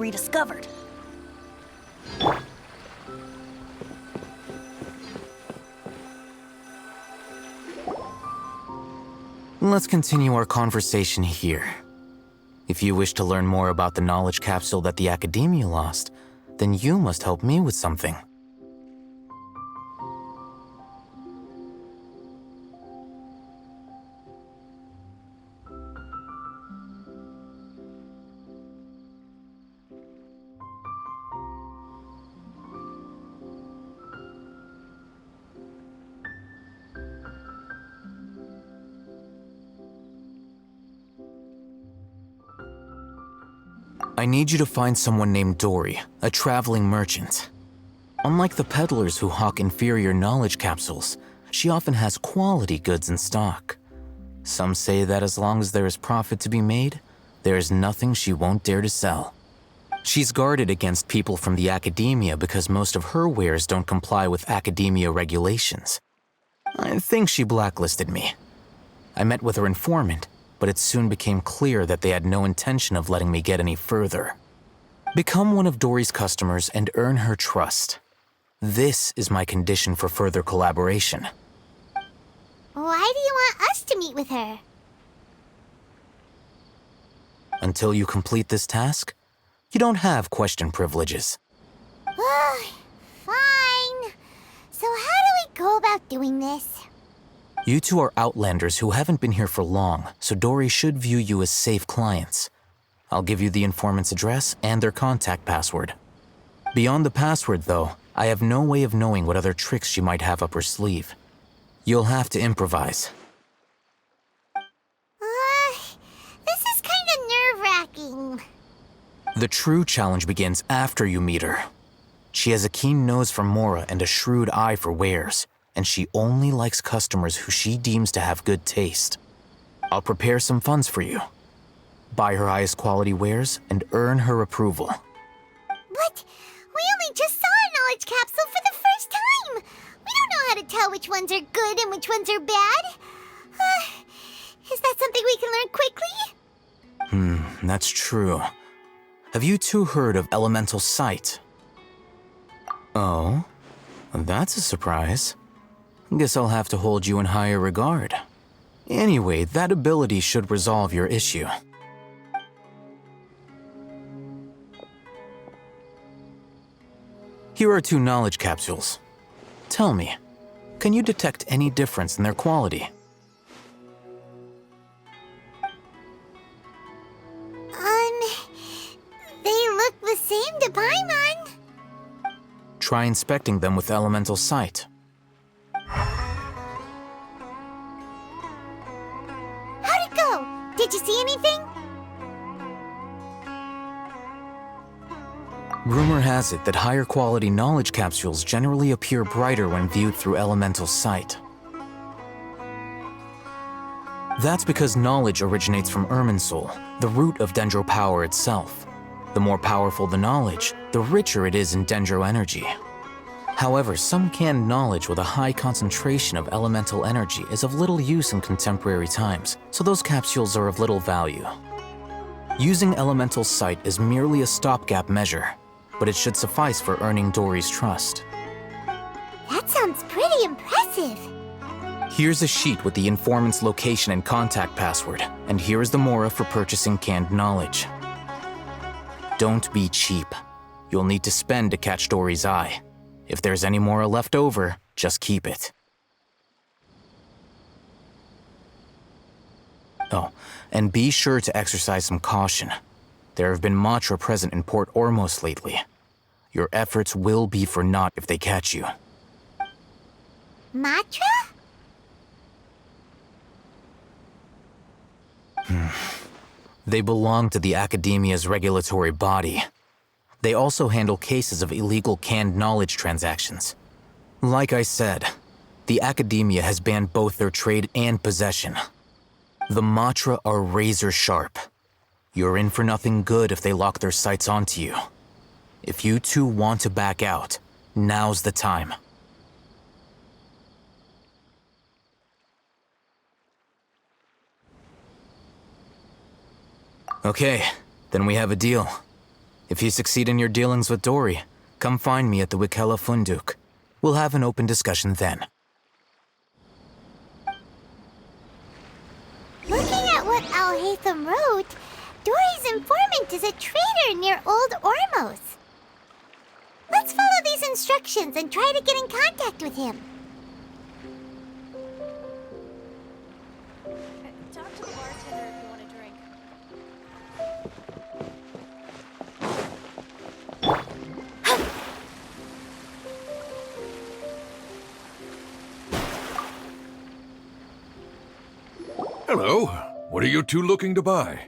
rediscovered. Let's continue our conversation here. If you wish to learn more about the knowledge capsule that the Academia lost, then you must help me with something. I need you to find someone named Dory, a traveling merchant. Unlike the peddlers who hawk inferior knowledge capsules, she often has quality goods in stock. Some say that as long as there is profit to be made, there is nothing she won't dare to sell. She's guarded against people from the Academia because most of her wares don't comply with Academia regulations. I think she blacklisted me. I met with her informant, but it soon became clear that they had no intention of letting me get any further. Become one of Dory's customers and earn her trust. This is my condition for further collaboration. Why do you want us to meet with her? Until you complete this task, you don't have question privileges. Fine. So how do we go about doing this? You two are outlanders who haven't been here for long, so Dory should view you as safe clients. I'll give you the informant's address and their contact password. Beyond the password, though, I have no way of knowing what other tricks she might have up her sleeve. You'll have to improvise. This is kind of nerve-wracking. The true challenge begins after you meet her. She has a keen nose for Mora and a shrewd eye for wares, and she only likes customers who she deems to have good taste. I'll prepare some funds for you. Buy her highest quality wares and earn her approval. But we only just saw a knowledge capsule for the first time. We don't know how to tell which ones are good and which ones are bad. Is that something we can learn quickly? That's true. Have you two heard of elemental sight? Oh, that's a surprise. Guess I'll have to hold you in higher regard. Anyway, that ability should resolve your issue. Here are 2 knowledge capsules. Tell me, can you detect any difference in their quality? They look the same to Paimon. Try inspecting them with elemental sight. How'd it go? Did you see anything? Rumor has it that higher quality knowledge capsules generally appear brighter when viewed through elemental sight. That's because knowledge originates from Irminsul, the root of Dendro power itself. The more powerful the knowledge, the richer it is in Dendro energy. However, some canned knowledge with a high concentration of elemental energy is of little use in contemporary times, so those capsules are of little value. Using elemental sight is merely a stopgap measure, but it should suffice for earning Dory's trust. That sounds pretty impressive. Here's a sheet with the informant's location and contact password, and here is the Mora for purchasing canned knowledge. Don't be cheap. You'll need to spend to catch Dory's eye. If there's any Mora left over, just keep it. Oh, and be sure to exercise some caution. There have been Matra present in Port Ormos lately. Your efforts will be for naught if they catch you. Matra? They belong to the Academia's regulatory body. They also handle cases of illegal canned knowledge transactions. Like I said, the Academia has banned both their trade and possession. The Matra are razor sharp. You're in for nothing good if they lock their sights onto you. If you two want to back out, now's the time. Okay, then we have a deal. If you succeed in your dealings with Dory, come find me at the Wikella Funduk. We'll have an open discussion then. Looking at what Al-Haytham wrote, Dory's informant is a traitor near Old Ormos. Let's follow these instructions and try to get in contact with him. Talk to the bartender if you want a drink. Hello. What are you two looking to buy?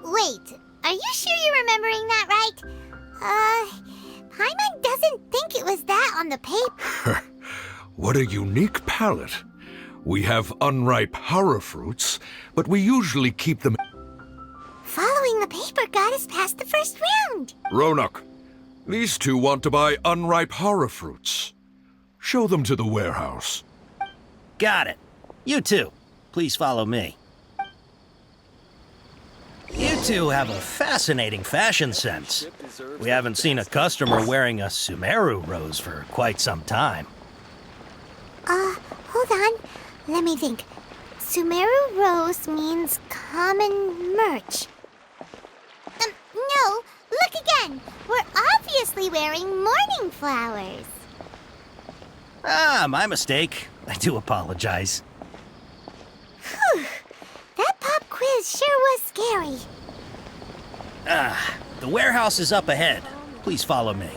Wait, are you sure you're remembering that right? Paimon doesn't think it was that on the paper. What a unique palate. We have unripe hara fruits, but we usually keep them... Following the paper got us past the first round. Ronak, these two want to buy unripe hara fruits. Show them to the warehouse. Got it. You two, please follow me. You two have a fascinating fashion sense. We haven't seen a customer wearing a Sumeru rose for quite some time. Hold on. Let me think. Sumeru rose means common merch. No, look again. We're obviously wearing morning flowers. Ah, my mistake. I do apologize. Whew. That pop quiz sure was scary. The warehouse is up ahead. Please follow me.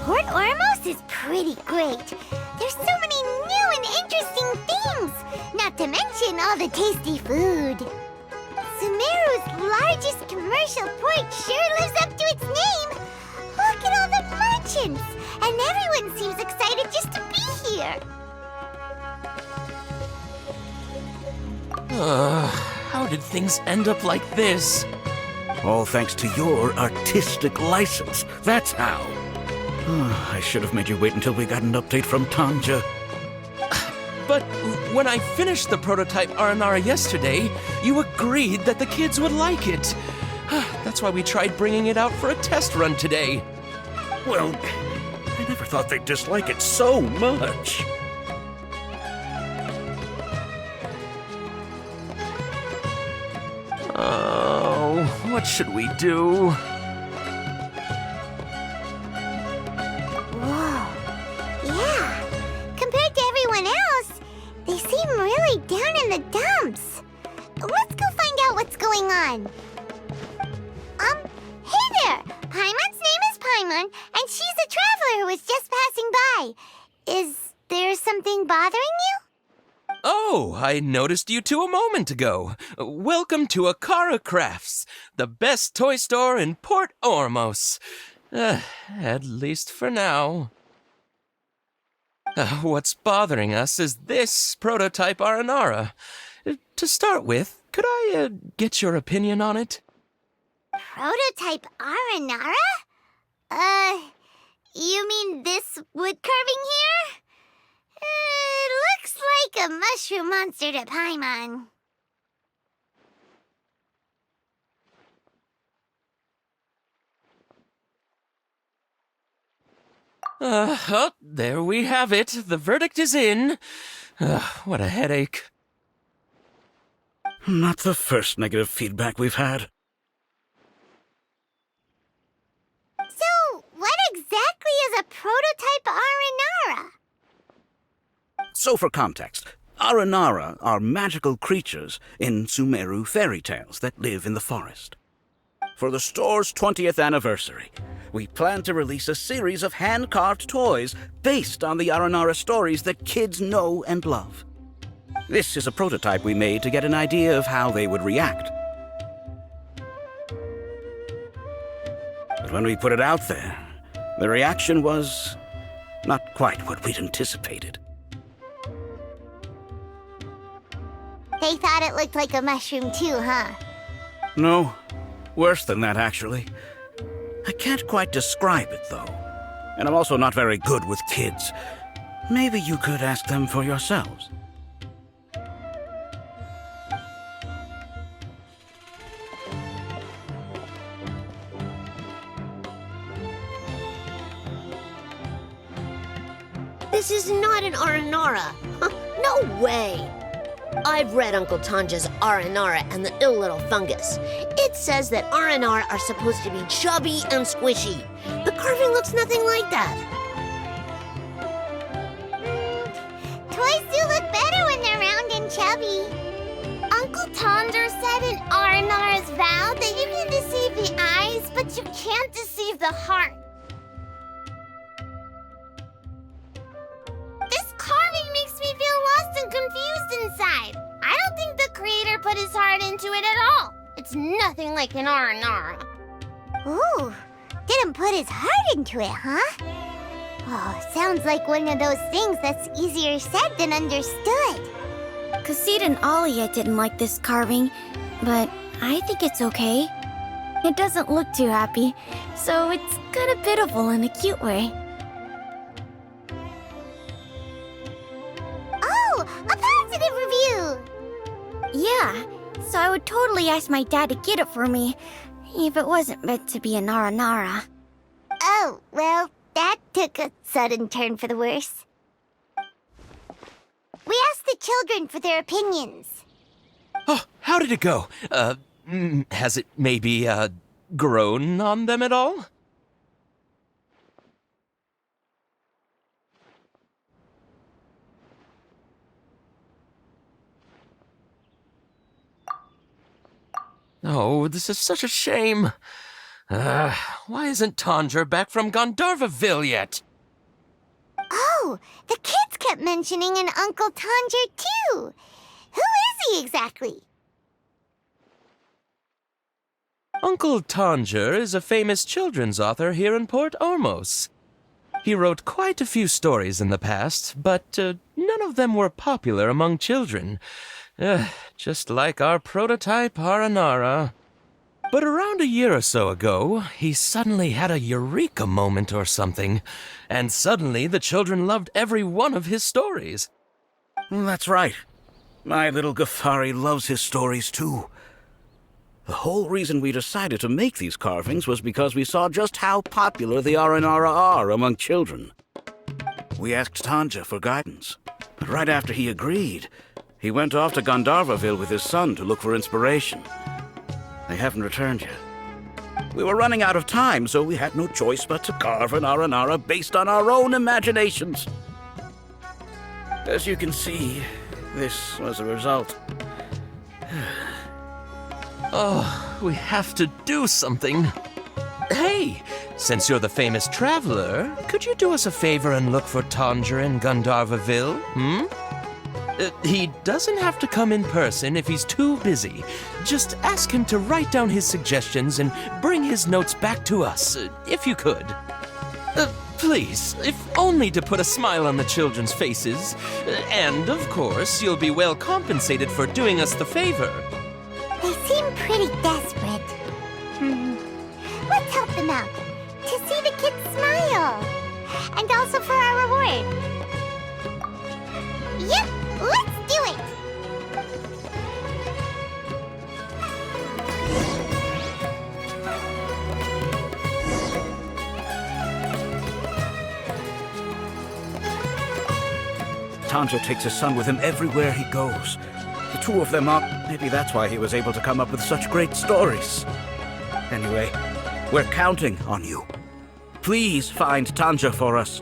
Port Ormos is pretty great. There's so many new and interesting things, not to mention all the tasty food. Sumeru's largest commercial port sure lives up to its name. Look at all the merchants, and everyone seems excited just to be here. How did things end up like this? All thanks to your artistic license. That's how. I should have made you wait until we got an update from Tanja. But when I finished the prototype Aranara yesterday, you agreed that the kids would like it. That's why we tried bringing it out for a test run today. Well, I never thought they'd dislike it so much. Oh, what should we do? Whoa. Yeah. Compared to everyone else, they seem really down in the dumps. Let's go find out what's going on. Hey there! Paimon's name is Paimon, and she's a traveler who was just passing by. Is there something bothering you? Oh, I noticed you two a moment ago. Welcome to Akara Crafts, the best toy store in Port Ormos. At least for now. What's bothering us is this prototype Aranara. To start with, could I get your opinion on it? Prototype Aranara? You mean this wood carving here? It looks like a mushroom monster to Paimon. Oh, there we have it. The verdict is in. What a headache. Not the first negative feedback we've had. So, what exactly is a prototype Aranara? So for context, Aranara are magical creatures in Sumeru fairy tales that live in the forest. For the store's 20th anniversary, we plan to release a series of hand-carved toys based on the Aranara stories that kids know and love. This is a prototype we made to get an idea of how they would react. But when we put it out there, the reaction was not quite what we'd anticipated. They thought it looked like a mushroom too, huh? No, worse than that, actually. I can't quite describe it, though. And I'm also not very good with kids. Maybe you could ask them for yourselves. This is not an Aranara. No way. I've read Uncle Tanja's Aranara and the Ill Little Fungus. It says that Aranara are supposed to be chubby and squishy. The carving looks nothing like that. Toys do look better when they're round and chubby. Uncle Tonder said in Aranara's vow that you can deceive the eyes, but you can't deceive the heart. This carving makes me feel lost and confused inside. I don't think the creator put his heart into it at all. It's nothing like an Aranara. Ooh, didn't put his heart into it, huh? Oh, sounds like one of those things that's easier said than understood. Cassid and Alia didn't like this carving, but I think it's okay. It doesn't look too happy, so it's kind of pitiful in a cute way. Oh, a positive review! Yeah, so I would totally ask my dad to get it for me, if it wasn't meant to be an Aranara. Oh, well, that took a sudden turn for the worse. We asked the children for their opinions. Oh, how did it go? Has it maybe, grown on them at all? Oh, this is such a shame. Why isn't Tanger back from Gandharvaville yet? Oh, the kids kept mentioning an Uncle Tanger, too. Who is he exactly? Uncle Tanger is a famous children's author here in Port Ormos. He wrote quite a few stories in the past, but none of them were popular among children. Just like our prototype Aranara. But around a year or so ago, he suddenly had a eureka moment or something, and suddenly the children loved every one of his stories. That's right. My little Ghaffari loves his stories, too. The whole reason we decided to make these carvings was because we saw just how popular the Aranara are among children. We asked Tanja for guidance, but right after he agreed, he went off to Gandharvaville with his son to look for inspiration. They haven't returned yet. We were running out of time, so we had no choice but to carve an Aranara based on our own imaginations. As you can see, this was the result. Oh, we have to do something. Hey, since you're the famous traveler, could you do us a favor and look for Tanger in Gandharvaville, he doesn't have to come in person if he's too busy. Just ask him to write down his suggestions and bring his notes back to us, if you could. Please, if only to put a smile on the children's faces. And, of course, you'll be well compensated for doing us the favor. They seem pretty desperate. Let's help them out. To see the kids smile. And also for our reward. Yep, let's do it! Tanger takes his son with him everywhere he goes. The two of them are... Maybe that's why he was able to come up with such great stories. Anyway, we're counting on you. Please find Tanger for us.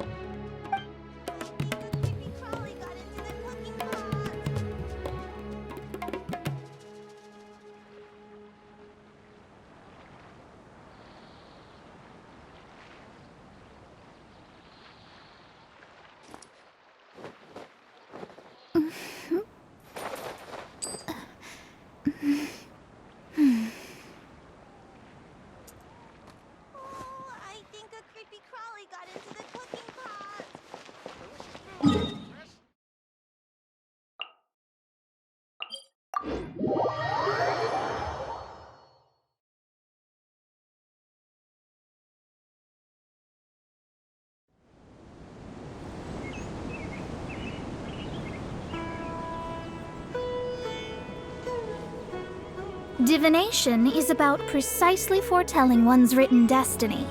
Divination is about precisely foretelling one's written destiny.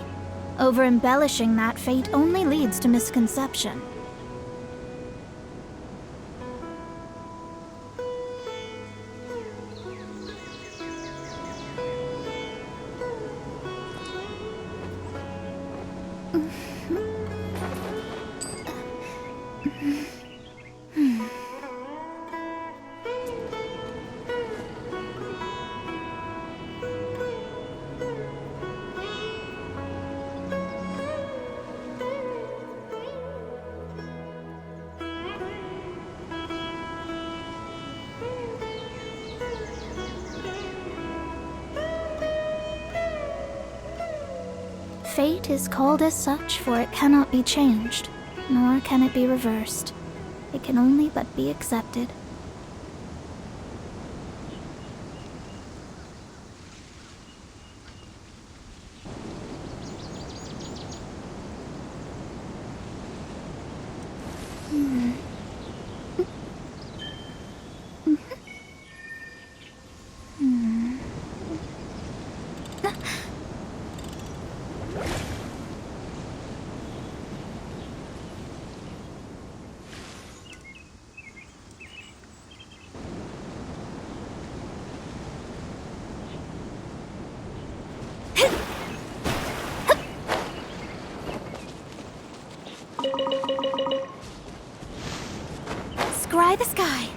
Over-embellishing that fate only leads to misconception. Fate is called as such, for it cannot be changed, nor can it be reversed. It can only but be accepted. Scry the sky.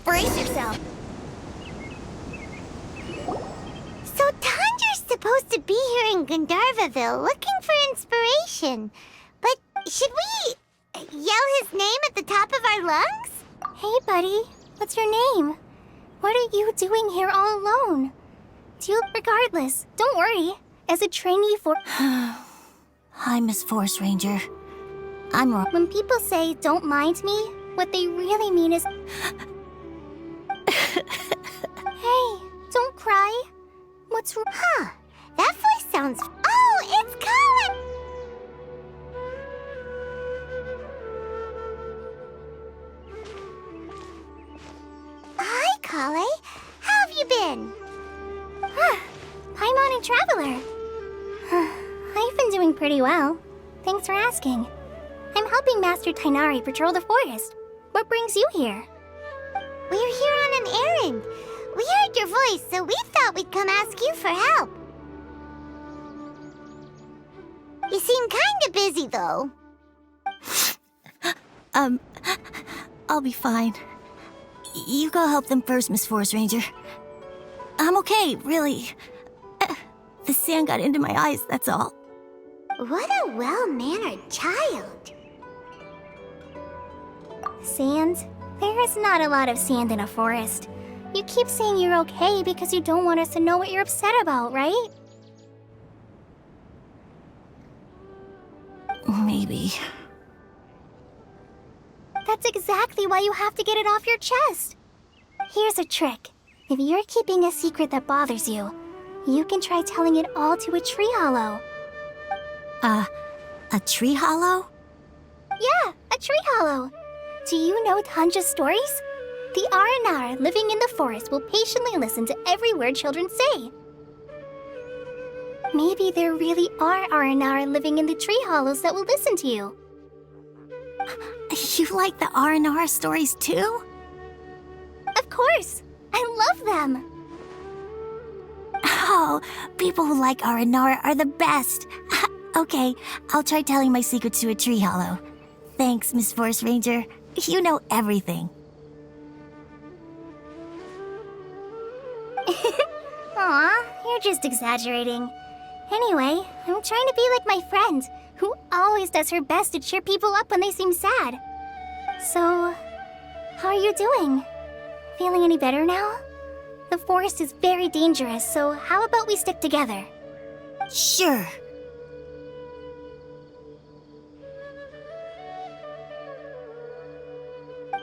Brace yourself. So Tanger's supposed to be here in Gandharvaville looking for inspiration. But should we yell his name at the top of our lungs? Hey, buddy. What's your name? What are you doing here all alone? Regardless, don't worry. As a trainee for... Hi, Miss Force Ranger. I'm wrong. When people say, don't mind me, what they really mean is... Hey, don't cry. What's wrong? Huh. That voice sounds... Oh, it's Colin! Hi, Colin. How have you been? Hi, Morning Traveler. I've been doing pretty well. Thanks for asking. I'm helping Master Tainari patrol the forest. What brings you here? We're here on an errand. We heard your voice, so we thought we'd come ask you for help. You seem kinda busy, though. I'll be fine. You go help them first, Miss Forest Ranger. I'm okay, really. The sand got into my eyes, that's all. What a well-mannered child. Sand? There is not a lot of sand in a forest. You keep saying you're okay because you don't want us to know what you're upset about, right? Maybe. That's exactly why you have to get it off your chest. Here's a trick. If you're keeping a secret that bothers you, you can try telling it all to a tree hollow. A tree hollow? Yeah, a tree hollow. Do you know Tanja's stories? The Aranara living in the forest will patiently listen to every word children say. Maybe there really are Aranara living in the tree hollows that will listen to you. You like the Aranara stories too? Of course! I love them! Oh, people who like Aranara are the best. Okay, I'll try telling my secrets to a tree hollow. Thanks, Miss Forest Ranger. You know everything. Aw, you're just exaggerating. Anyway, I'm trying to be like my friend, who always does her best to cheer people up when they seem sad. So, how are you doing? Feeling any better now? The forest is very dangerous, so how about we stick together? Sure.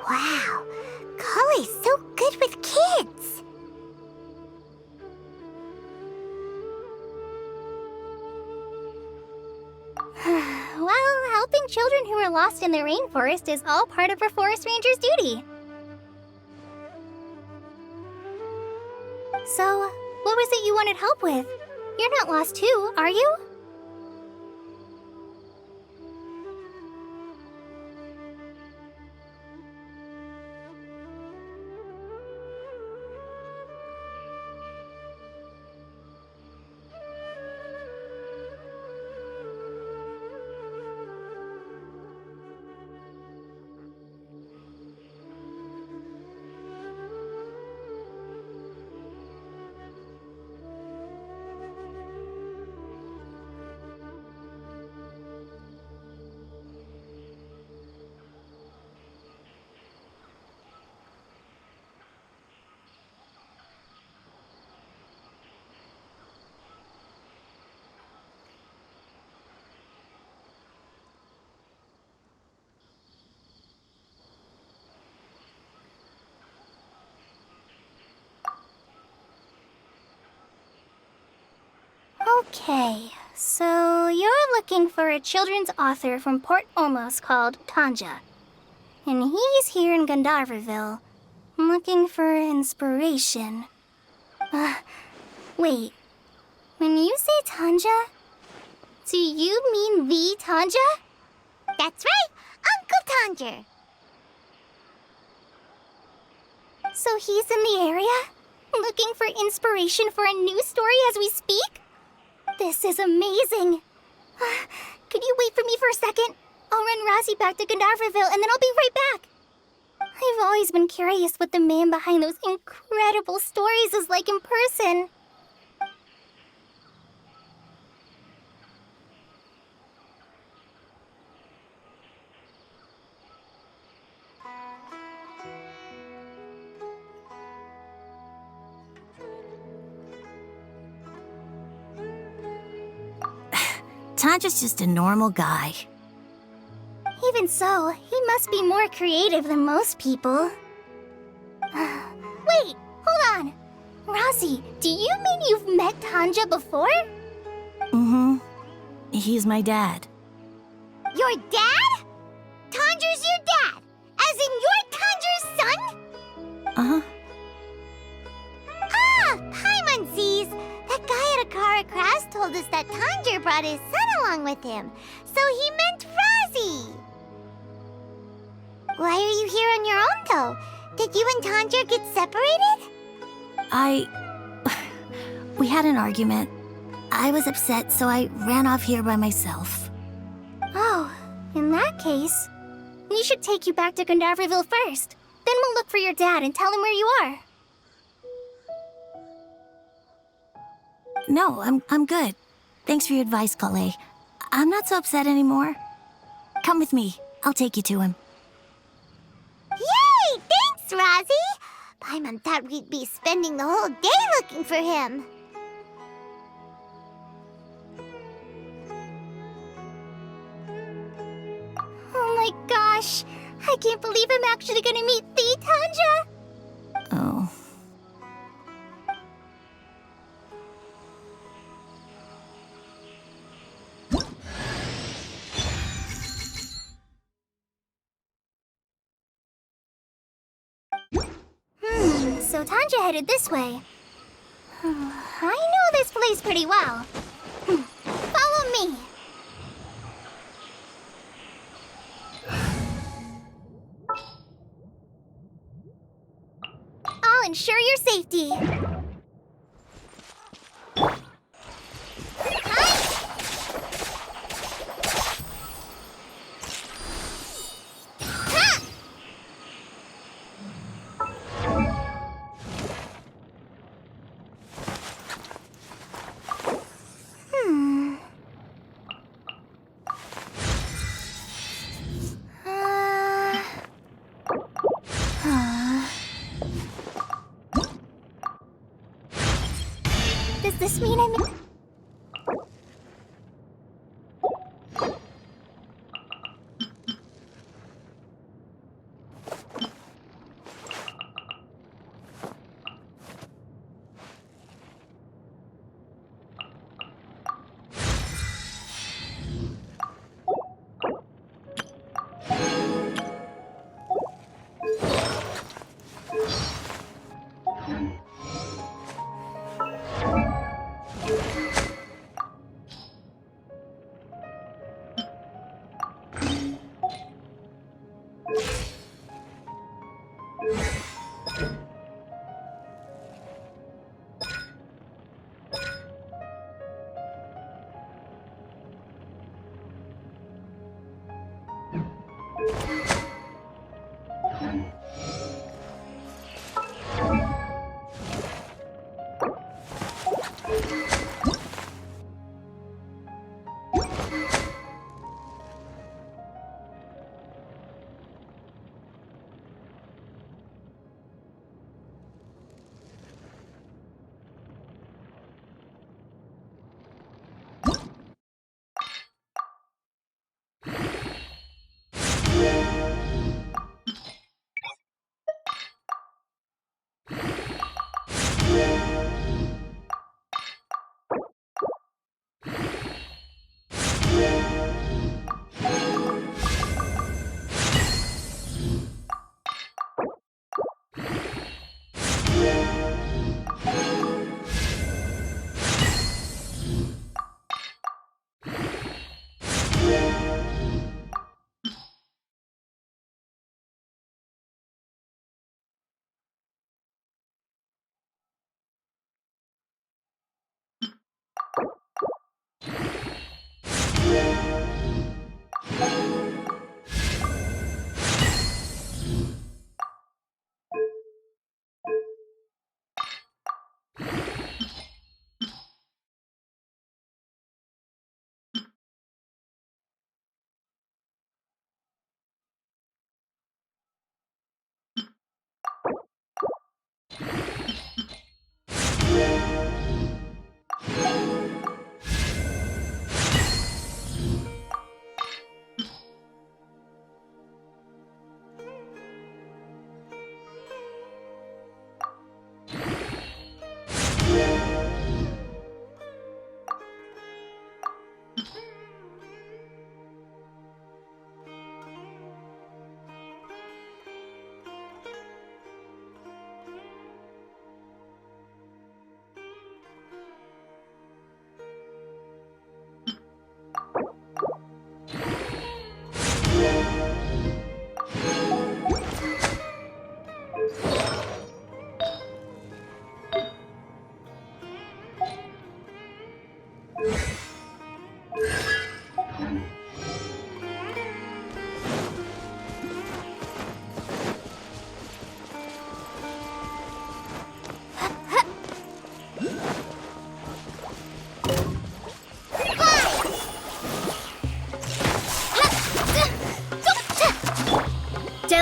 Wow, Cully's so good with kids. Well, helping children who are lost in the rainforest is all part of a forest ranger's duty. So, what was it you wanted help with? You're not lost too, are you? Okay, so you're looking for a children's author from Port Olmos called Tanja. And he's here in Gandharvaville, looking for inspiration. Wait. When you say Tanja, do you mean the Tanja? That's right, Uncle Tanger. So he's in the area, looking for inspiration for a new story as we speak? This is amazing. Could you wait for me for a second? I'll run Razi back to Gandharvaville and then I'll be right back. I've always been curious what the man behind those incredible stories is like in person. Tanja's just a normal guy. Even so, he must be more creative than most people. Wait, hold on. Razi, do you mean you've met Tanja before? Mm-hmm. He's my dad. Your dad? Tanger's your dad? As in you're Tanger's son? Uh-huh. Ah, Paimon sees. That guy at Akara Crafts told us that Tanger brought his son along with him. So he meant Razi. Why are you here on your own, though? Did you and Tanja get separated? We had an argument. I was upset, so I ran off here by myself. Oh, in that case, we should take you back to Gandaverville first. Then we'll look for your dad and tell him where you are. No, I'm good. Thanks for your advice, Kale. I'm not so upset anymore. Come with me. I'll take you to him. Yay! Thanks, Rosie! Paimon thought we'd be spending the whole day looking for him. Oh my gosh! I can't believe I'm actually gonna meet the Tanja! Oh. So Tanja headed this way. I know this place pretty well. Follow me. I'll ensure your safety. Does this mean I'm...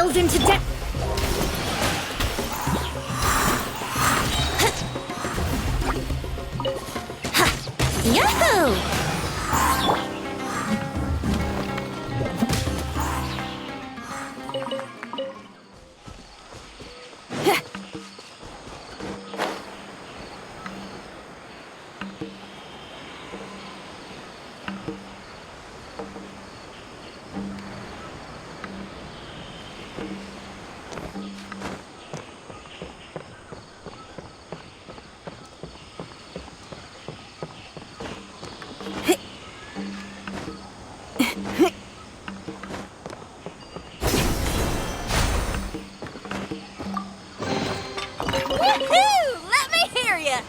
wild into death. Yahoo! Woohoo! Let me hear ya!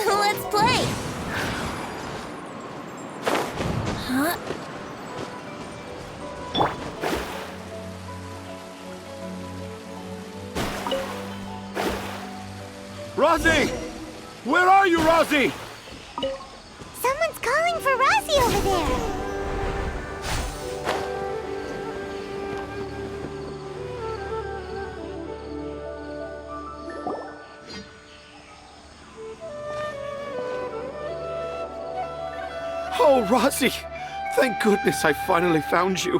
Let's play! Huh? Rosie! Where are you, Rosie? Someone's calling for Rosie over there. Oh, Rosie! Thank goodness I finally found you.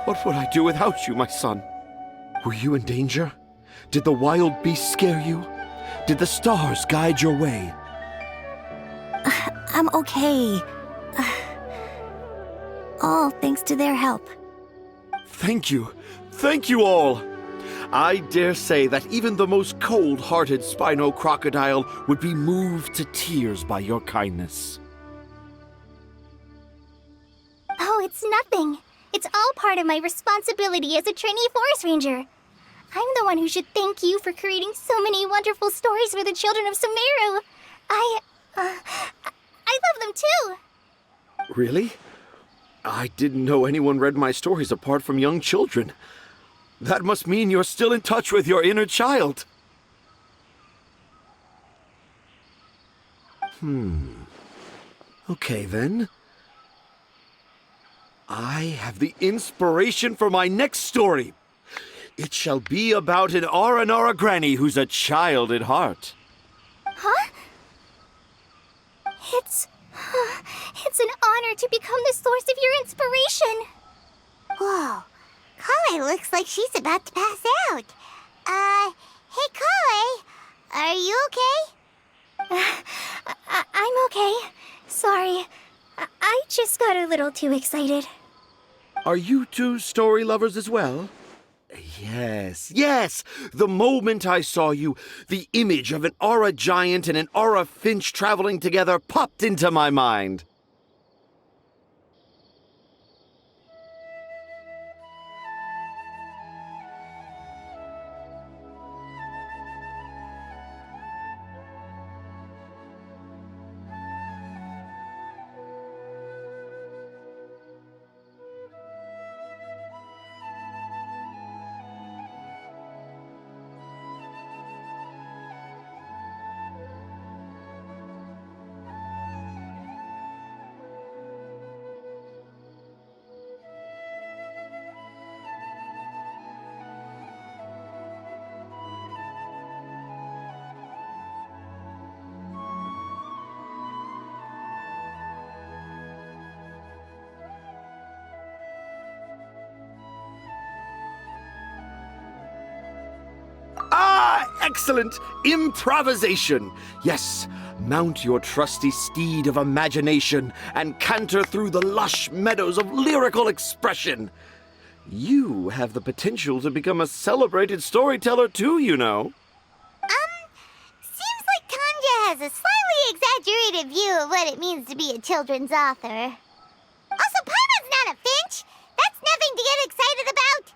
What would I do without you, my son? Were you in danger? Did the wild beasts scare you? Did the stars guide your way? I'm okay. All thanks to their help. Thank you. Thank you all. I dare say that even the most cold-hearted Spino crocodile would be moved to tears by your kindness. Oh, it's nothing. It's all part of my responsibility as a trainee forest ranger. I'm the one who should thank you for creating so many wonderful stories for the children of Sumeru. I love them too. Really? I didn't know anyone read my stories apart from young children. That must mean you're still in touch with your inner child. Okay, then. I have the inspiration for my next story. It shall be about an Aranara granny who's a child at heart. Huh? It's an honor to become the source of your inspiration. Whoa. Kale looks like she's about to pass out. Hey, Kale. Are you okay? I'm okay. Sorry. I just got a little too excited. Are you two story lovers as well? Yes. The moment I saw you, the image of an aura giant and an aura finch traveling together popped into my mind. excellent improvisation. Yes, mount your trusty steed of imagination and canter through the lush meadows of lyrical expression. You have the potential to become a celebrated storyteller too, you know. Seems like Tanja has a slightly exaggerated view of what it means to be a children's author. Also, Paimon's not a finch. That's nothing to get excited about.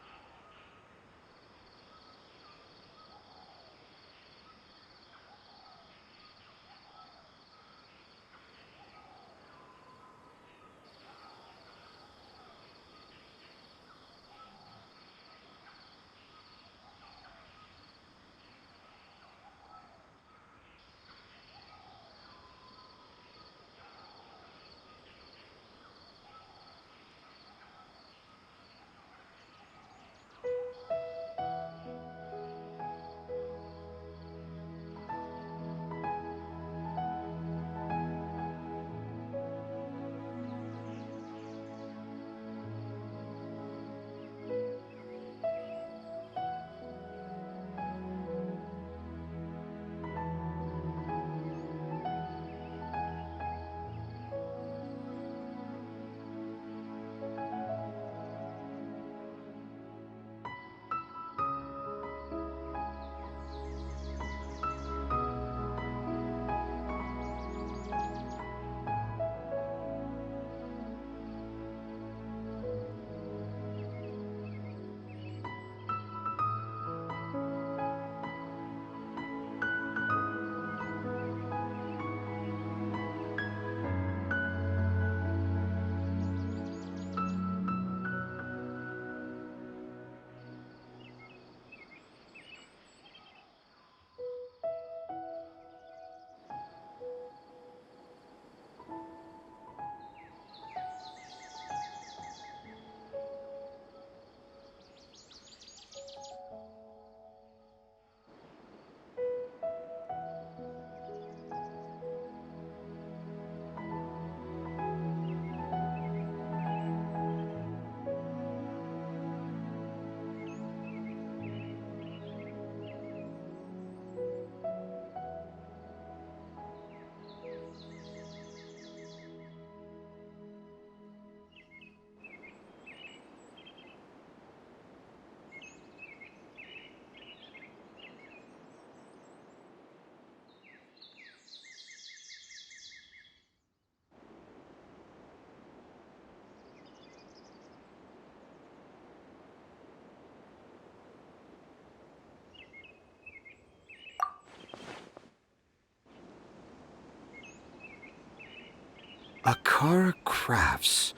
Akara Crafts.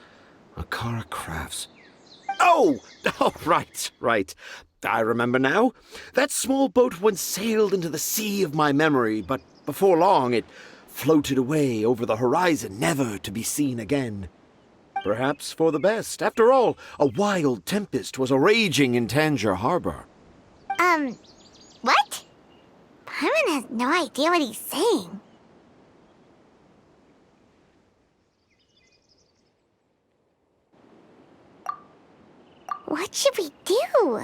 Akara Crafts. Oh! Oh, right. I remember now. That small boat once sailed into the sea of my memory, but before long it floated away over the horizon, never to be seen again. Perhaps for the best. After all, a wild tempest was a-raging in Tangier Harbor. What? Paimon has no idea what he's saying. What should we do?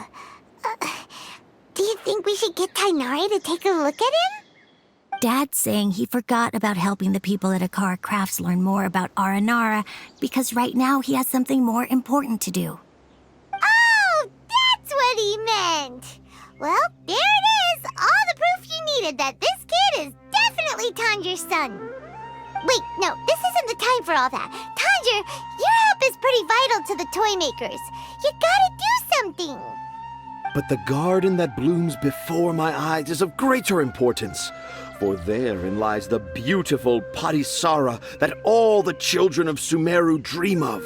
Do you think we should get Tainari to take a look at him? Dad's saying he forgot about helping the people at Akara Crafts learn more about Aranara because right now he has something more important to do. Oh, that's what he meant! Well, there it is! All the proof you needed that this kid is definitely Tanjir's son. Wait, no, this isn't the time for all that. Tanjir, your help is pretty vital to the toy makers. You gotta do something. But the garden that blooms before my eyes is of greater importance, for therein lies the beautiful Padisara that all the children of Sumeru dream of.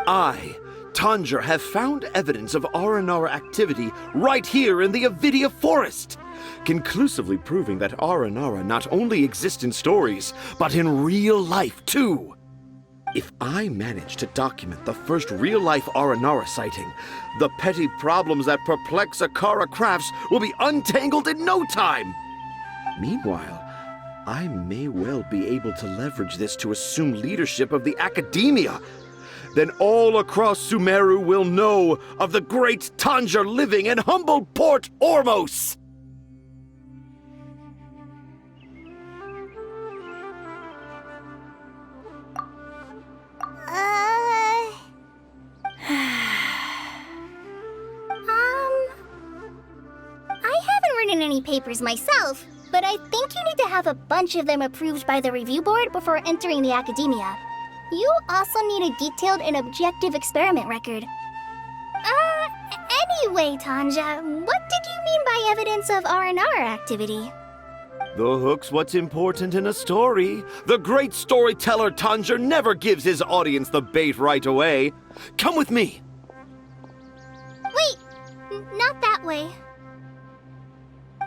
I, Tanjir, have found evidence of Aranara activity right here in the Avidia forest, conclusively proving that Aranara not only exist in stories, but in real life too. If I manage to document the first real-life Aranara sighting, the petty problems that perplex Akara Crafts will be untangled in no time. Meanwhile, I may well be able to leverage this to assume leadership of the academia. Then all across Sumeru will know of the great Tanjir living in humble Port Ormos. any papers myself, but I think you need to have a bunch of them approved by the review board before entering the academia. You also need a detailed and objective experiment record. Anyway, Tanja, what did you mean by evidence of R&R activity? The hook's what's important in a story. The great storyteller Tanger never gives his audience the bait right away. Come with me. Wait, not that way.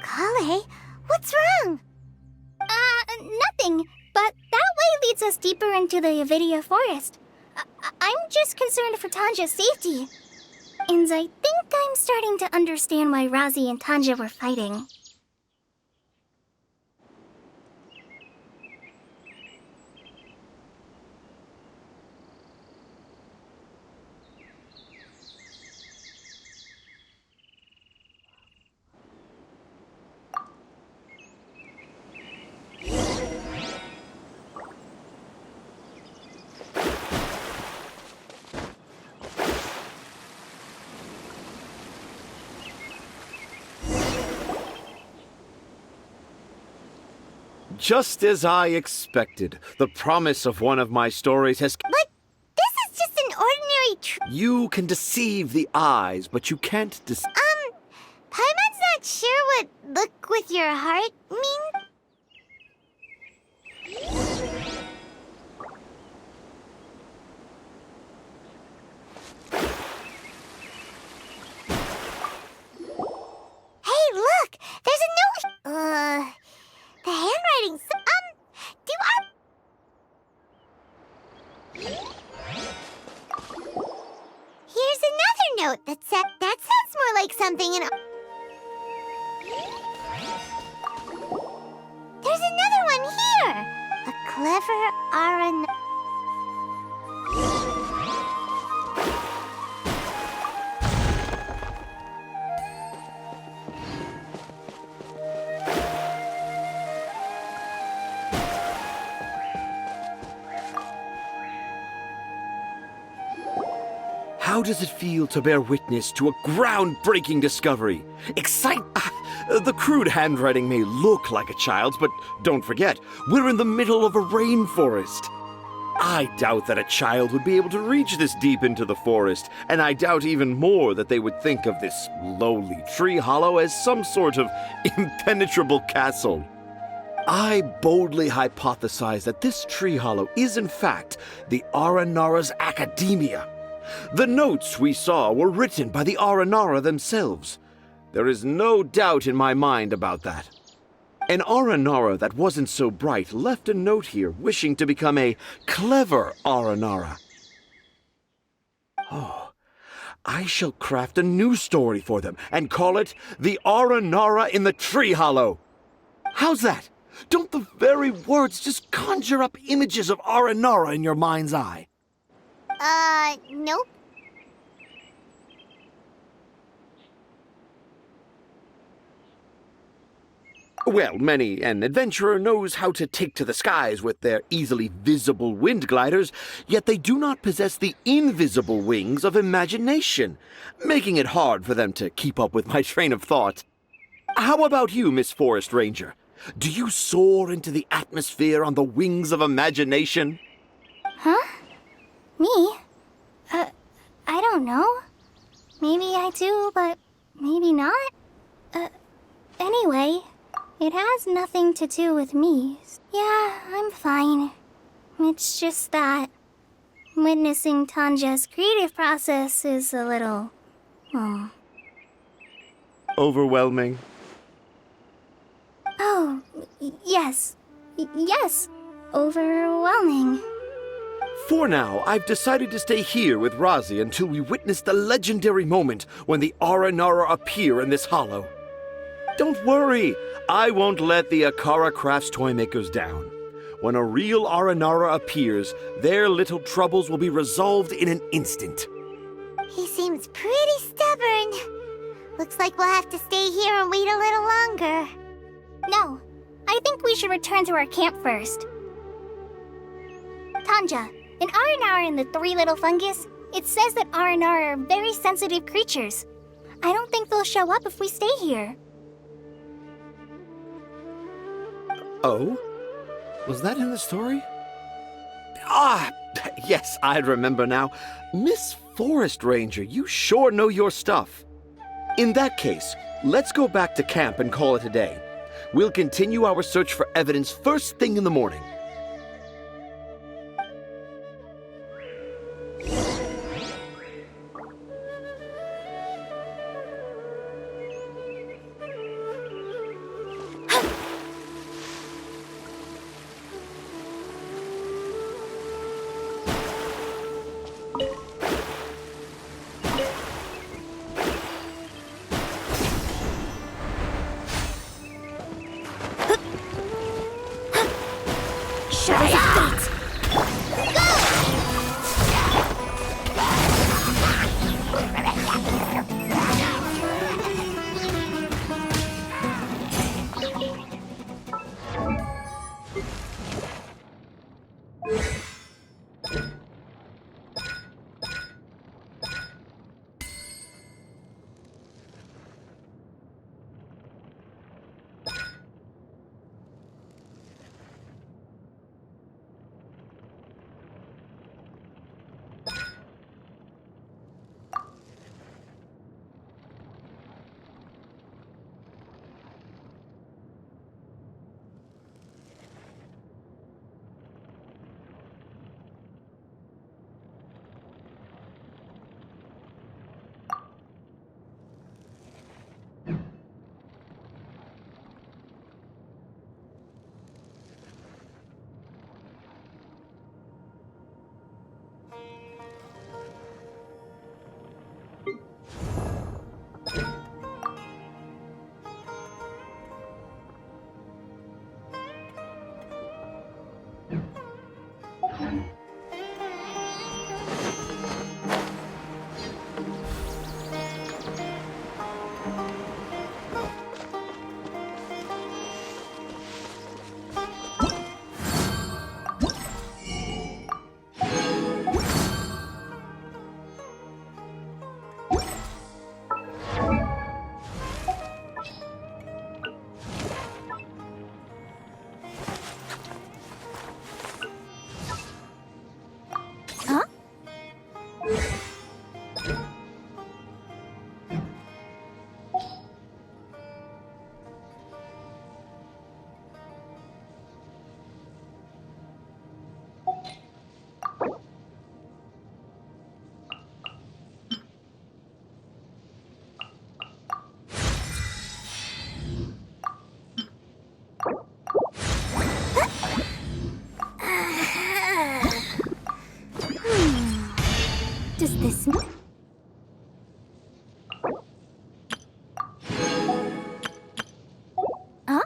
Kale, what's wrong? Nothing. But that way leads us deeper into the Avidia forest. I'm just concerned for Tanja's safety. And I think I'm starting to understand why Razi and Tanja were fighting. Just as I expected, the promise of one of my stories has... But this is just an ordinary You can deceive the eyes, but you can't Paimon's not sure what look with your heart means. Hey, look! There's a note! The handwriting's... do Here's another note that said... That sounds more like something in... There's another one here! A clever Aran... How does it feel to bear witness to a groundbreaking discovery? The crude handwriting may look like a child's, but don't forget, we're in the middle of a rainforest. I doubt that a child would be able to reach this deep into the forest, and I doubt even more that they would think of this lowly tree hollow as some sort of impenetrable castle. I boldly hypothesize that this tree hollow is in fact the Aranara's academia. The notes we saw were written by the Aranara themselves. There is no doubt in my mind about that. An Aranara that wasn't so bright left a note here wishing to become a clever Aranara. Oh, I shall craft a new story for them and call it The Aranara in the Tree Hollow. How's that? Don't the very words just conjure up images of Aranara in your mind's eye? Nope. Well, many an adventurer knows how to take to the skies with their easily visible wind gliders, yet they do not possess the invisible wings of imagination, making it hard for them to keep up with my train of thought. How about you, Miss Forest Ranger? Do you soar into the atmosphere on the wings of imagination? Huh? Me? I don't know. Maybe I do, but maybe not. Anyway, it has nothing to do with me. Yeah, I'm fine. It's just that witnessing Tanja's creative process is a little... Overwhelming. Oh, yes. Yes, overwhelming. For now, I've decided to stay here with Razi until we witness the legendary moment when the Aranara appear in this hollow. Don't worry, I won't let the Akara Crafts toymakers down. When a real Aranara appears, their little troubles will be resolved in an instant. He seems pretty stubborn. Looks like we'll have to stay here and wait a little longer. No, I think we should return to our camp first. Tanja, in Aranara and the Three Little Fungus, it says that Aranara are very sensitive creatures. I don't think they'll show up if we stay here. Oh? Was that in the story? Ah, yes, I remember now. Miss Forest Ranger, you sure know your stuff. In that case, let's go back to camp and call it a day. We'll continue our search for evidence first thing in the morning. Does this... Huh?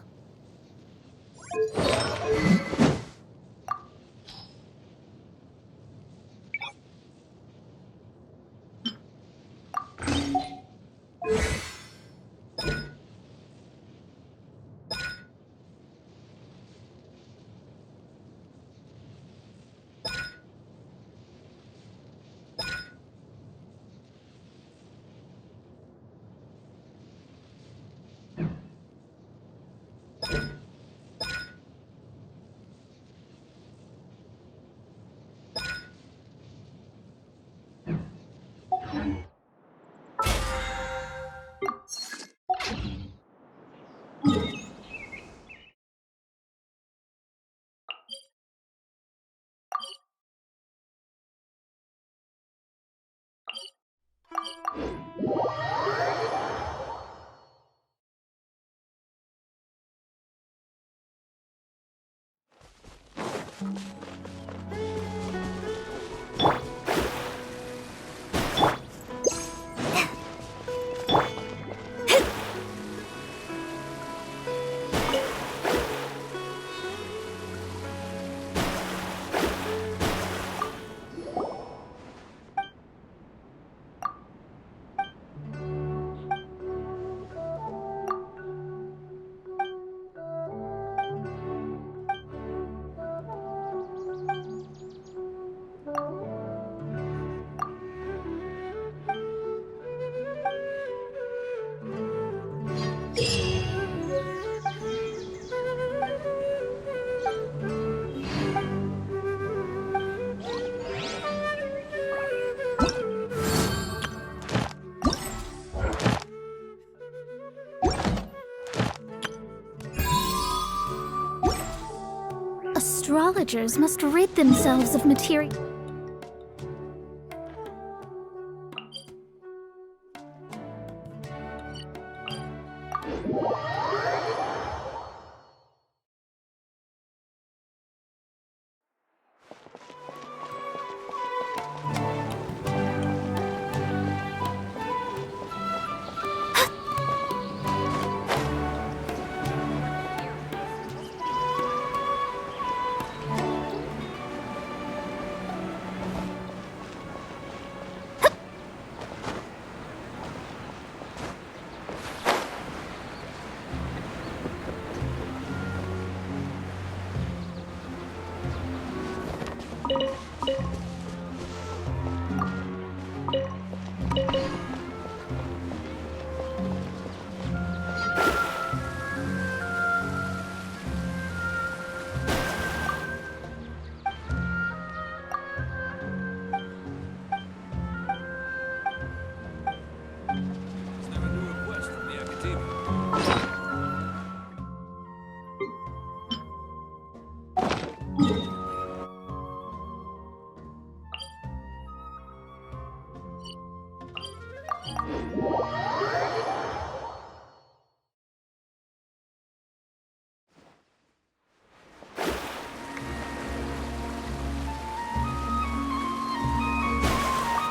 astrologers must rid themselves of material.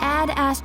Add ast.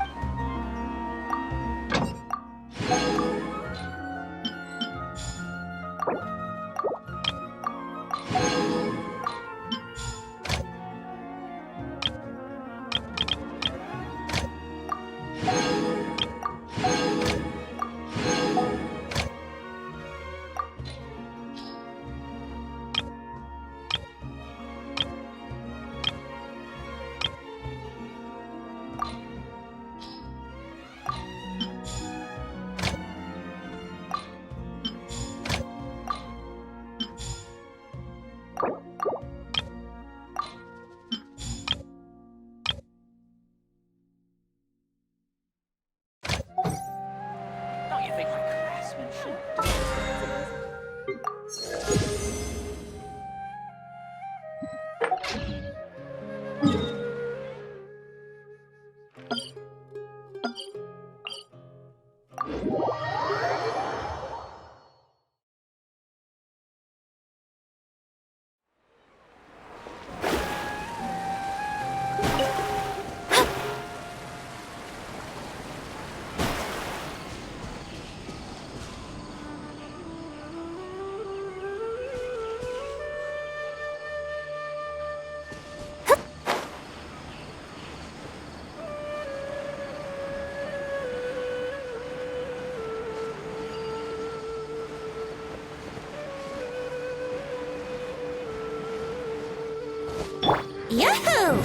Yahoo!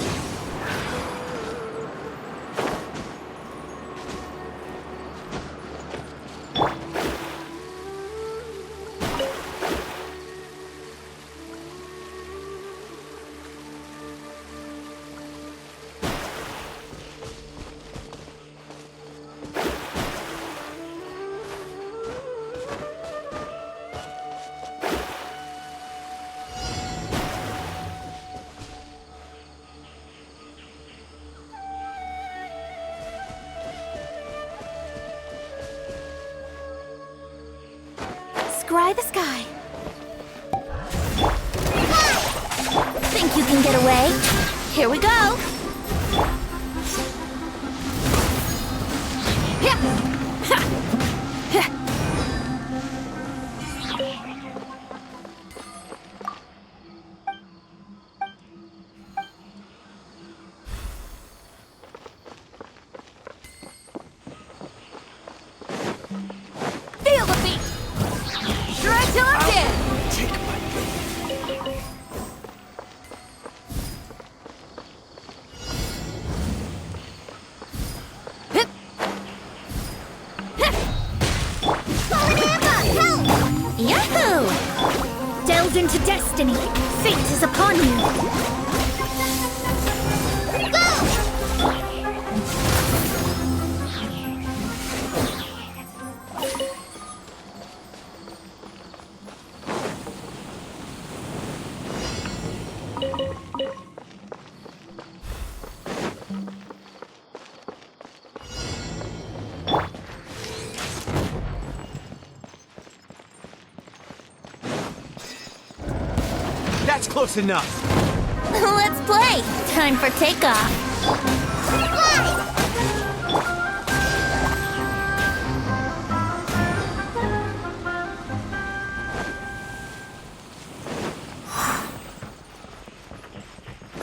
Scry the sky. Think you can get away? Here we go. Feel the beat. Shred till I'm dead. Take my Yahoo! Delve into destiny. Fate is upon you. That's close enough. Let's play. Time for takeoff.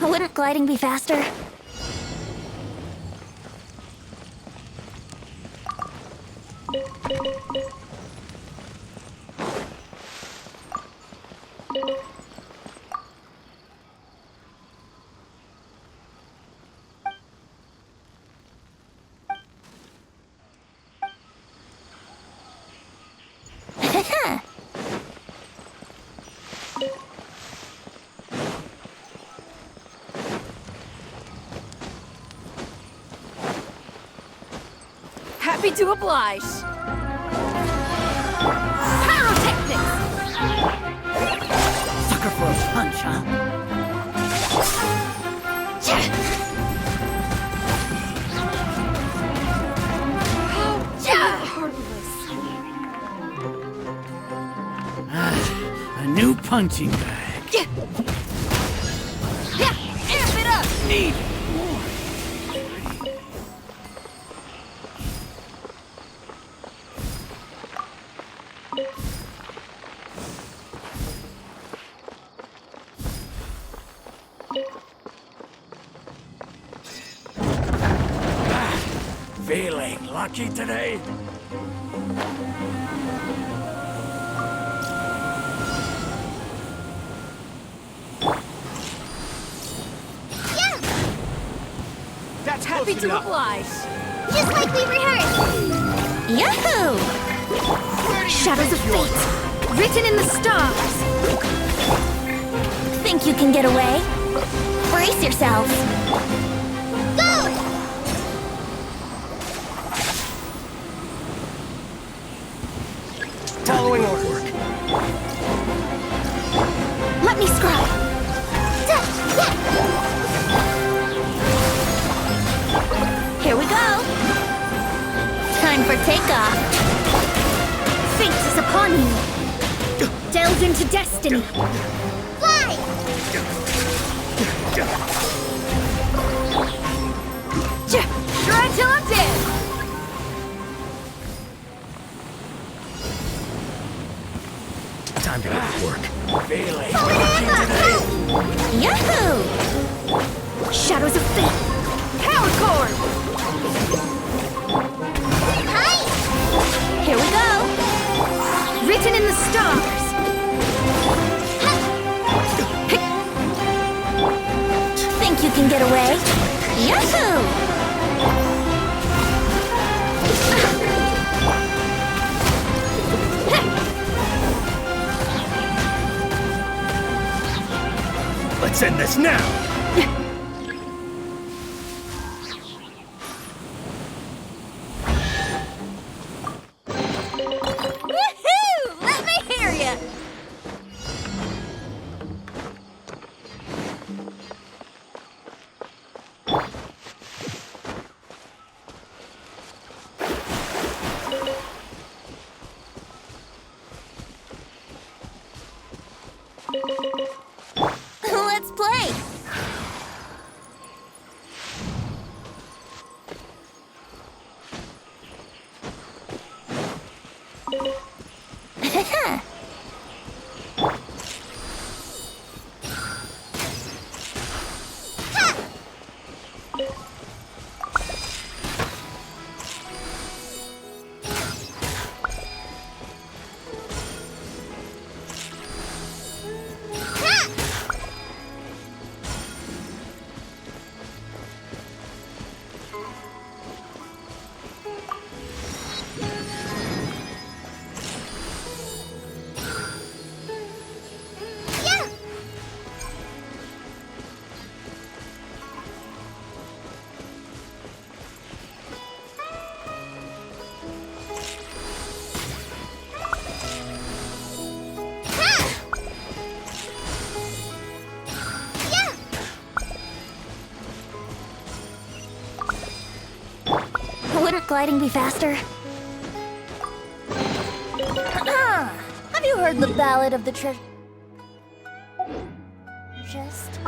Wouldn't gliding be faster? Happy to oblige. Pyrotechnics! Sucker for a punch, huh? A new punching bag. Amp it up! Need Feeling lucky today? That's Happy close to enough. oblige. Just like we rehearsed. Yahoo! Shadows of fate, written in the stars. Think you can get away? Brace yourselves. Go! Following order. Let me scrub. Here we go. Time for takeoff. Fate is upon you. Delve into destiny. Fly! Try till I'm dead. Time to get to work. Feeling Yahoo! Shadows of fate. Power cord. Hi! Here we go. Written in the stars. Think you can get away? Yahoo! Let's end this now. Woohoo! Let me hear ya! Let's play! Wouldn't gliding be faster? Have you heard the ballad of the treasure? chest.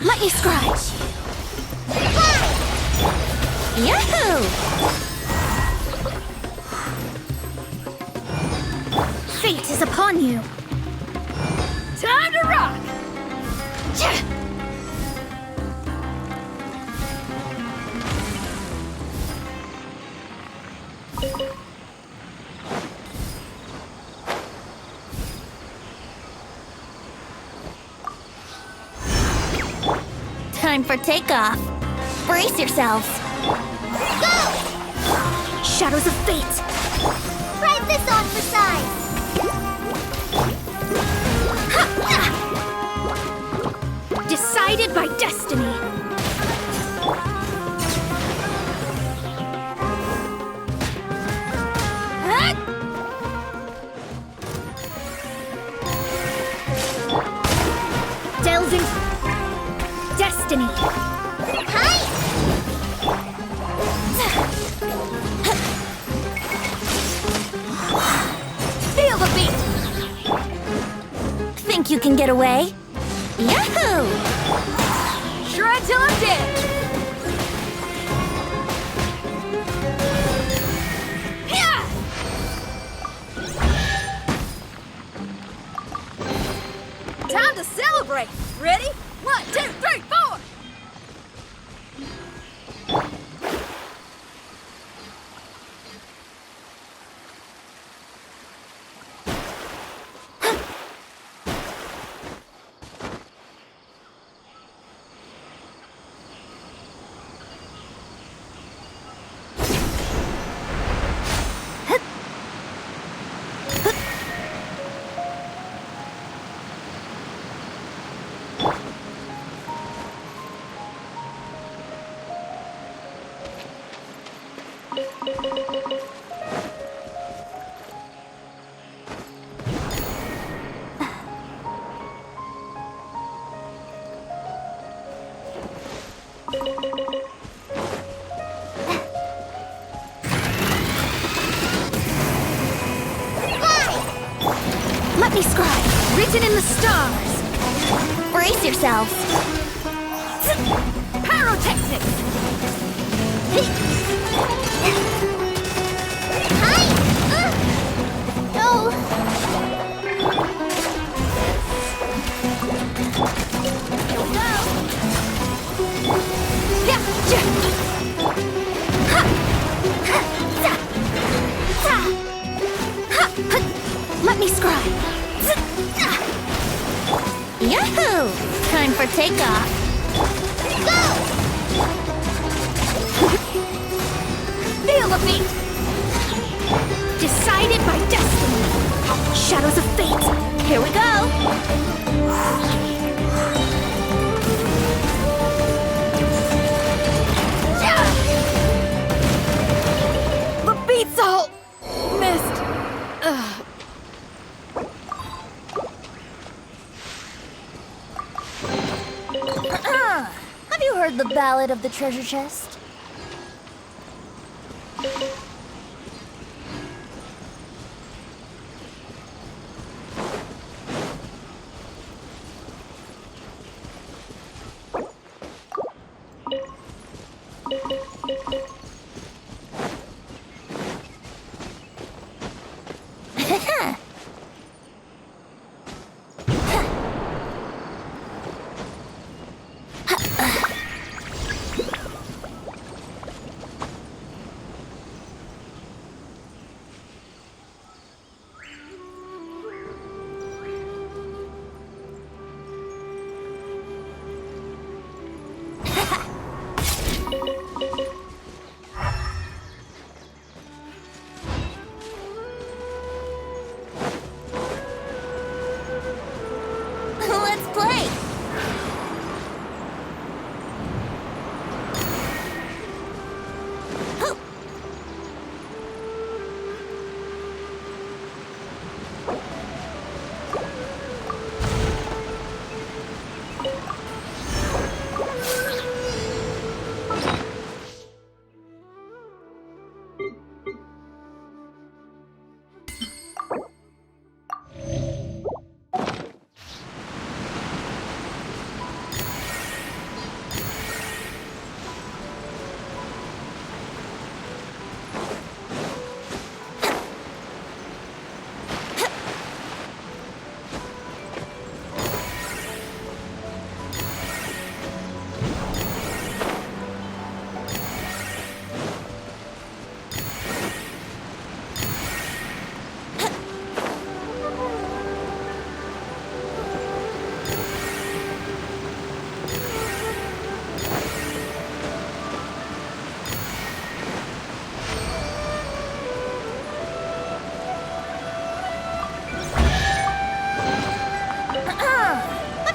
Let me scratch. Yahoo! Fate is upon you. Time to rock! Time for takeoff. Brace yourselves. Go! Shadows of fate. Ride this on for size. Decided by destiny. Delving destiny. Hi! Feel the beat. Think you can get away? Yahoo! Shred till I'm dead. Time to celebrate! Ready? 1, 2, 3, 4! Let me scribe. Written in the stars. Brace yourselves! Pyrotechnics. Hi! No! Let me scribe. Yahoo! Time for takeoff! Go! Feel the beat. Decided by destiny. Shadows of fate. Here we go! The beat's all missed. Have you heard the ballad of the treasure chest?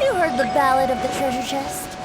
You heard the ballad of the treasure chest.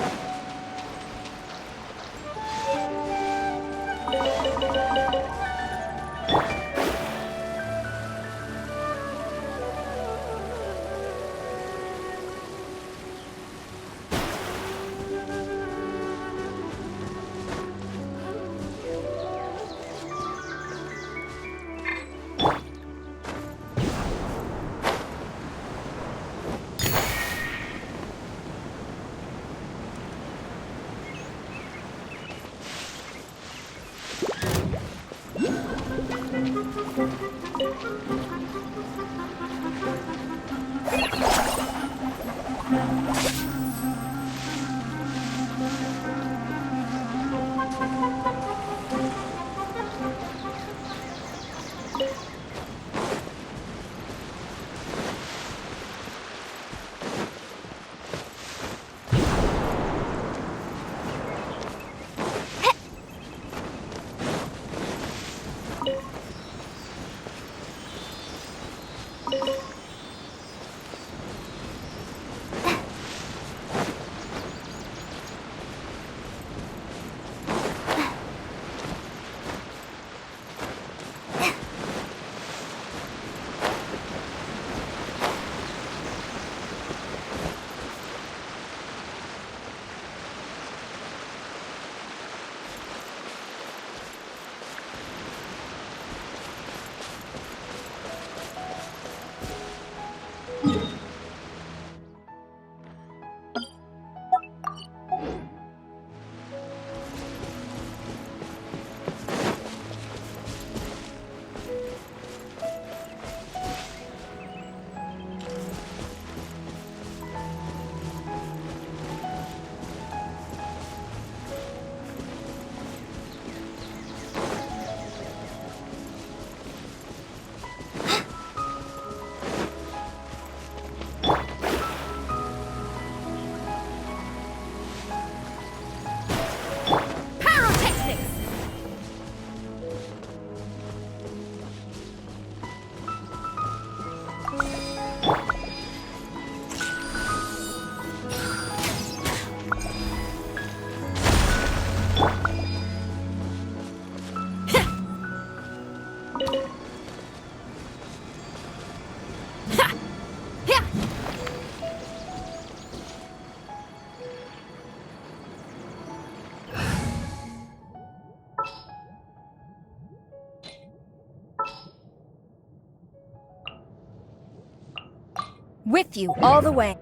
With you all the way.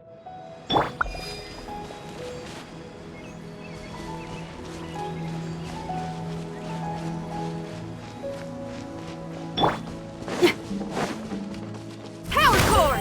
Power cord!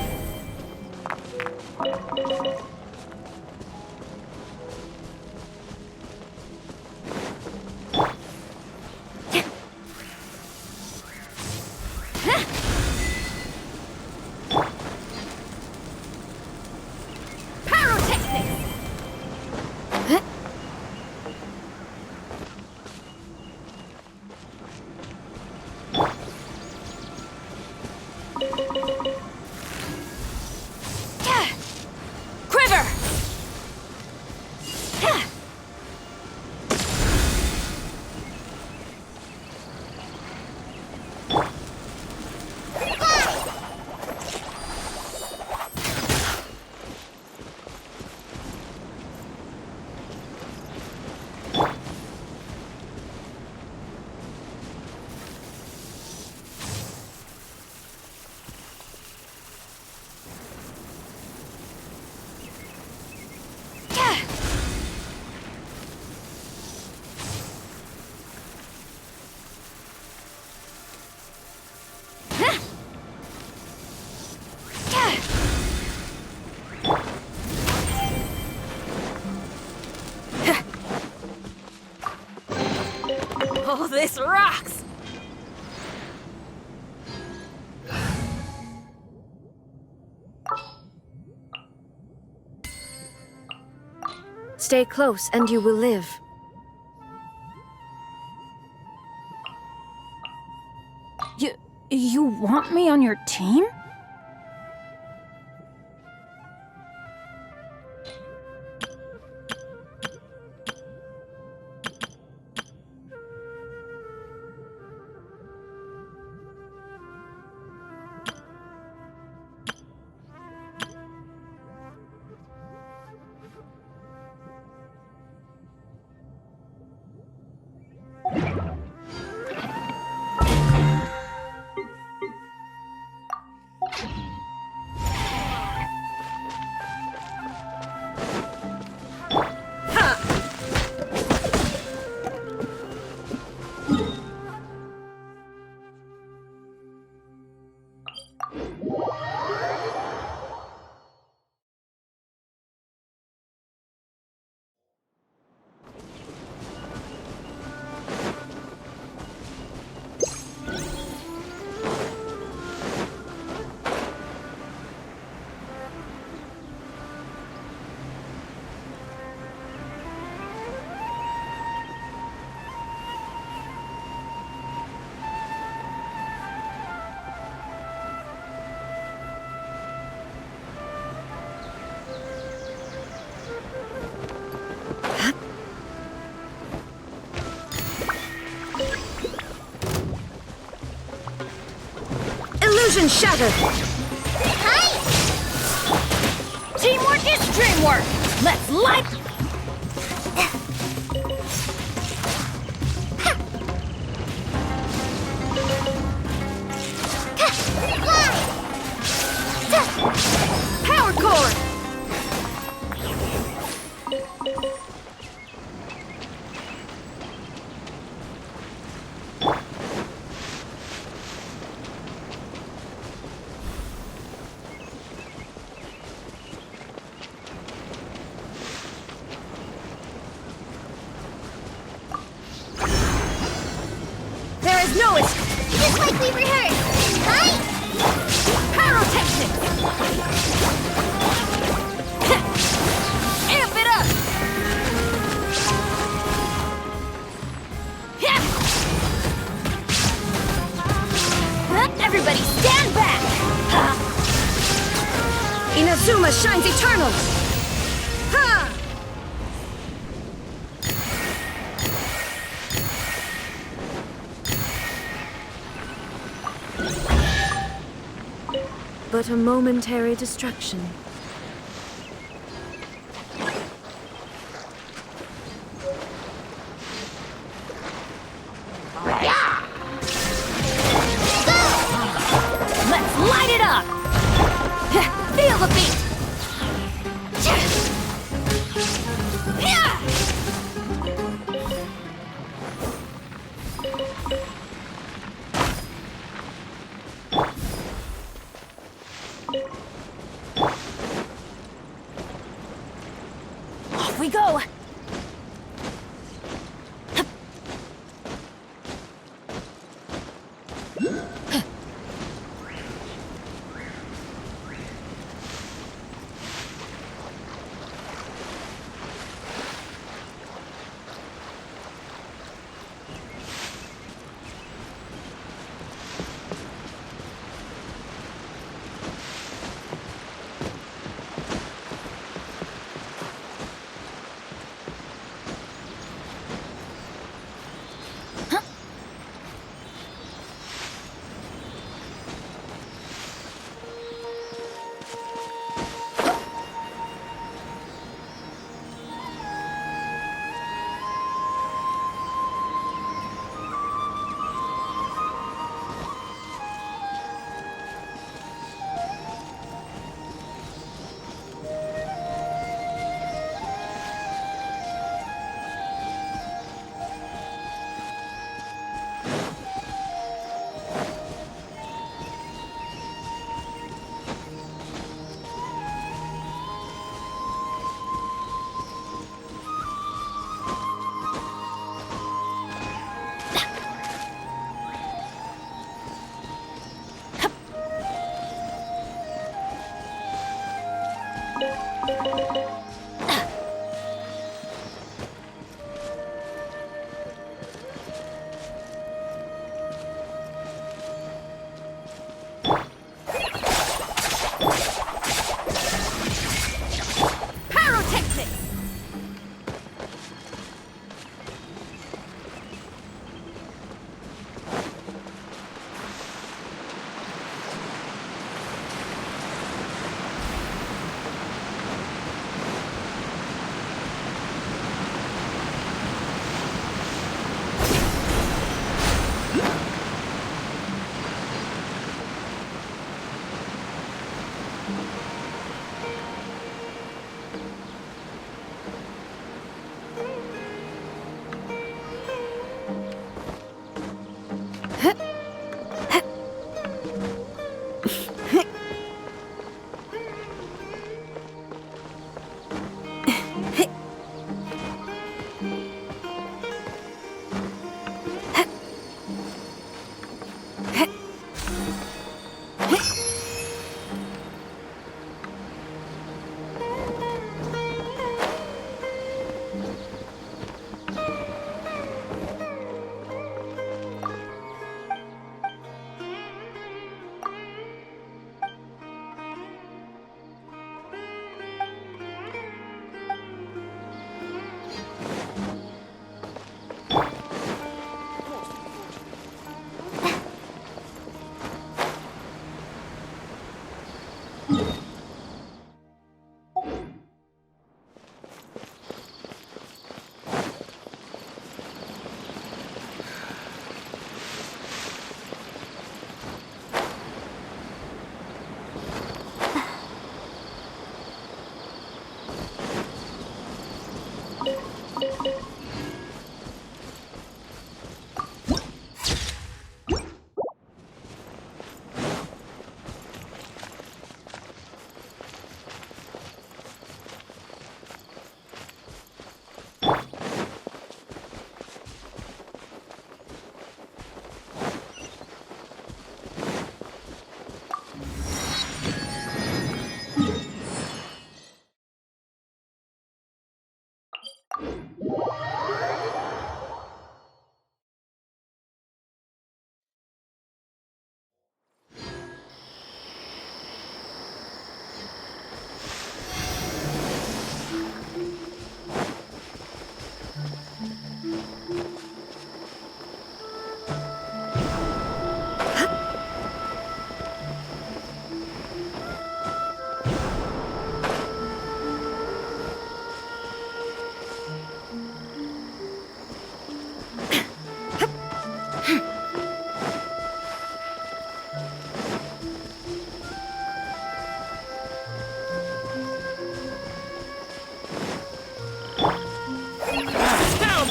Oh, this rocks! Stay close and you will live. You want me on your team? Illusion shattered! Hi! Teamwork is dreamwork! Let's light... Power core! There is no escape! Just like we rehearsed! Hi! Pyrotechnics! Amp it up! Everybody stand back! Inazuma shines eternal! Ha! But a momentary distraction. Let's light it up! Feel the beat! Off we go!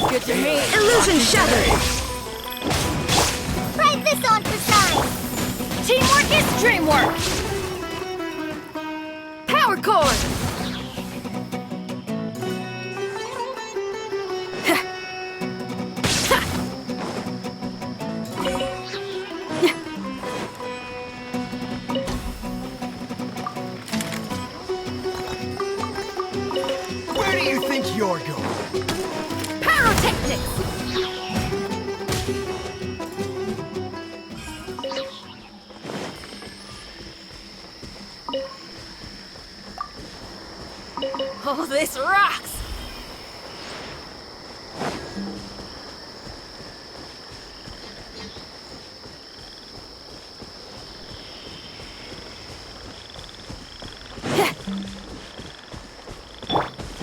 Good to me. Illusion shattered. Try this on for size. Teamwork is dreamwork. Power core. Where do you think you're going? Pyrotechnics. Oh, this rocks!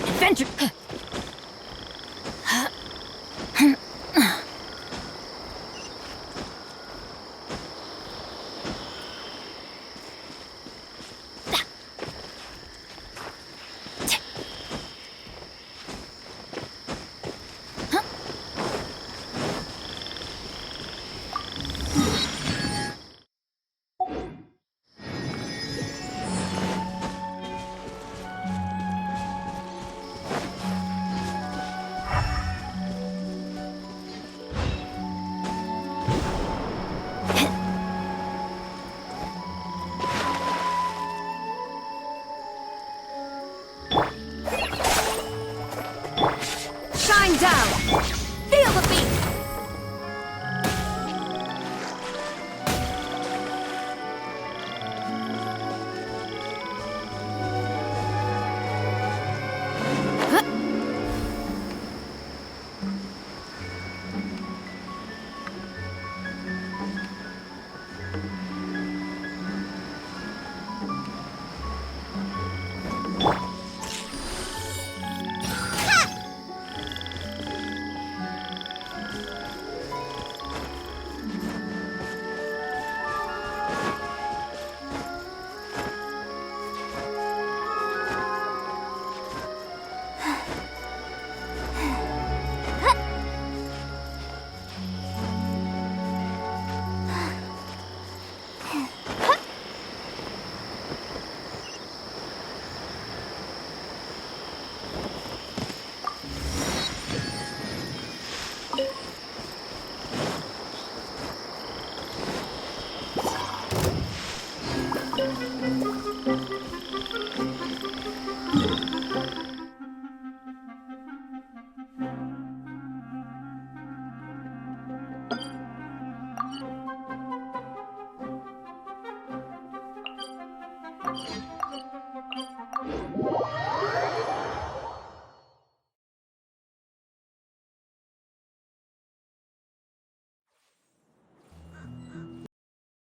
Adventure!